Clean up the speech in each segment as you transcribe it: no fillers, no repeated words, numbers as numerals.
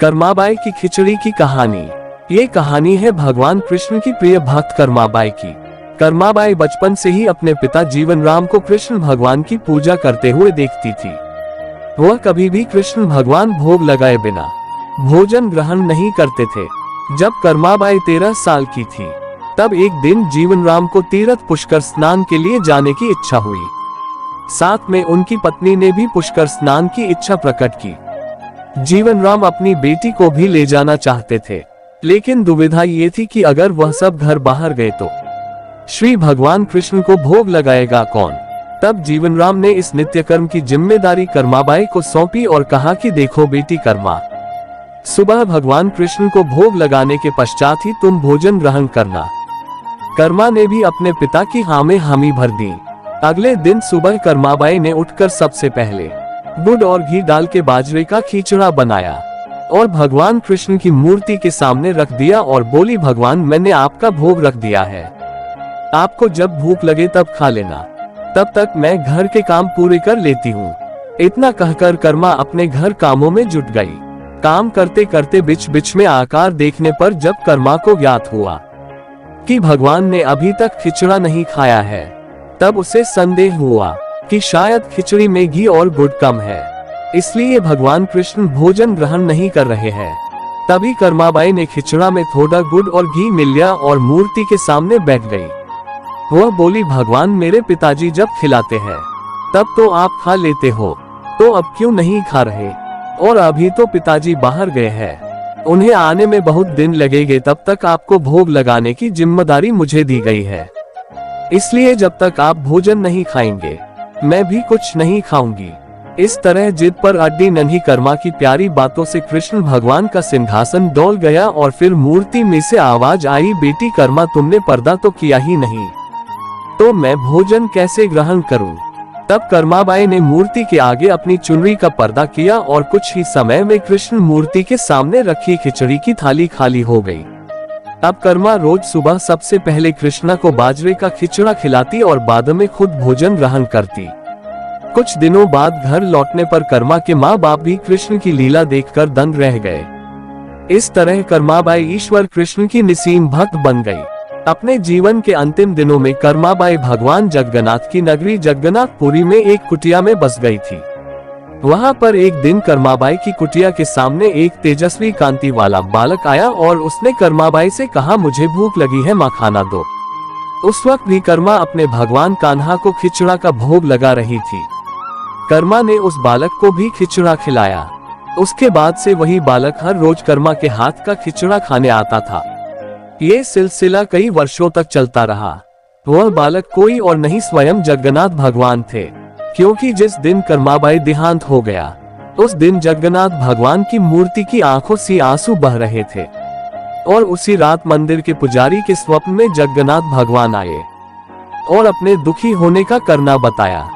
कर्माबाई की खिचड़ी की कहानी। ये कहानी है भगवान कृष्ण की प्रिय भक्त कर्माबाई की। कर्माबाई बचपन से ही अपने पिता जीवनराम को कृष्ण भगवान की पूजा करते हुए देखती थी। वह कभी भी कृष्ण भगवान भोग लगाए बिना भोजन ग्रहण नहीं करते थे। जब कर्माबाई 13 साल की थी, तब एक दिन जीवनराम को तीर्थ पुष्कर स्नान के लिए जाने की इच्छा हुई। साथ में उनकी पत्नी ने भी पुष्कर स्नान की इच्छा प्रकट की। जीवनराम अपनी बेटी को भी ले जाना चाहते थे, लेकिन दुविधा ये थी कि अगर वह सब घर बाहर गए तो श्री भगवान कृष्ण को भोग लगाएगा कौन। तब जीवनराम ने इस नित्य कर्म की जिम्मेदारी कर्माबाई को सौंपी और कहा कि देखो बेटी कर्मा, सुबह भगवान कृष्ण को भोग लगाने के पश्चात ही तुम भोजन ग्रहण करना। कर्मा ने भी अपने पिता की हाँ में हामी भर दी। अगले दिन सुबह कर्माबाई ने उठकर सबसे पहले गुड़ और घी डाल के बाजरे का खिचड़ा बनाया और भगवान कृष्ण की मूर्ति के सामने रख दिया और बोली, भगवान मैंने आपका भोग रख दिया है, आपको जब भूख लगे तब खा लेना, तब तक मैं घर के काम पूरे कर लेती हूँ। इतना कहकर कर्मा अपने घर कामों में जुट गई। काम करते करते बीच बीच में आकार देखने पर जब कर्मा को ज्ञात हुआ कि भगवान ने अभी तक खिचड़ा नहीं खाया है, तब उसे संदेह हुआ कि शायद खिचड़ी में घी और गुड़ कम है, इसलिए भगवान कृष्ण भोजन ग्रहण नहीं कर रहे हैं। तभी कर्माबाई ने खिचड़ा में थोड़ा गुड़ और घी मिल लिया और मूर्ति के सामने बैठ गई। वह बोली, भगवान मेरे पिताजी जब खिलाते हैं तब तो आप खा लेते हो, तो अब क्यों नहीं खा रहे? और अभी तो पिताजी बाहर गए हैं, उन्हें आने में बहुत दिन लगेंगे, तब तक आपको भोग लगाने की जिम्मेदारी मुझे दी गई है, इसलिए जब तक आप भोजन नहीं खाएंगे मैं भी कुछ नहीं खाऊंगी। इस तरह जिद पर अड्डी नन्ही कर्मा की प्यारी बातों से कृष्ण भगवान का सिंहासन डोल गया और फिर मूर्ति में से आवाज आई, बेटी कर्मा तुमने पर्दा तो किया ही नहीं, तो मैं भोजन कैसे ग्रहण करूं? तब कर्माबाई ने मूर्ति के आगे अपनी चुनरी का पर्दा किया और कुछ ही समय में कृष्ण मूर्ति के सामने रखी खिचड़ी की थाली खाली हो गई। अब कर्मा रोज सुबह सबसे पहले कृष्णा को बाजरे का खिचड़ा खिलाती और बाद में खुद भोजन ग्रहण करती। कुछ दिनों बाद घर लौटने पर कर्मा के माँ बाप भी कृष्ण की लीला देखकर दंग रह गए। इस तरह कर्माबाई ईश्वर कृष्ण की निसीम भक्त बन गई। अपने जीवन के अंतिम दिनों में कर्माबाई भगवान जगन्नाथ की नगरी जगन्नाथपुरी में एक कुटिया में बस गई थी। वहां पर एक दिन कर्माबाई की कुटिया के सामने एक तेजस्वी कांति वाला बालक आया और उसने कर्माबाई से कहा, मुझे भूख लगी है, माँ खाना दो। उस वक्त भी कर्मा अपने भगवान कान्हा को खिचड़ा का भोग लगा रही थी। कर्मा ने उस बालक को भी खिचड़ा खिलाया। उसके बाद से वही बालक हर रोज कर्मा के हाथ का खिचड़ा खाने आता था। ये सिलसिला कई वर्षों तक चलता रहा। वह बालक कोई और नहीं स्वयं जगन्नाथ भगवान थे, क्योंकि जिस दिन कर्माबाई देहांत हो गया उस दिन जगन्नाथ भगवान की मूर्ति की आंखों से आंसू बह रहे थे और उसी रात मंदिर के पुजारी के स्वप्न में जगन्नाथ भगवान आए और अपने दुखी होने का करना बताया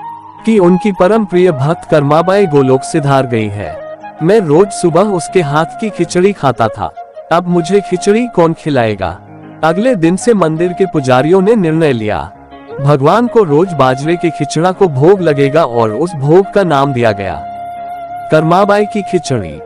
कि उनकी परम प्रिय भक्त कर्माबाई गोलोक से धार गई है। मैं रोज सुबह उसके हाथ की खिचड़ी खाता था, अब मुझे खिचड़ी कौन खिलाएगा? अगले दिन से मंदिर के पुजारियों ने निर्णय लिया, भगवान को रोज बाजरे के खिचड़ा को भोग लगेगा और उस भोग का नाम दिया गया कर्माबाई की खिचड़ी।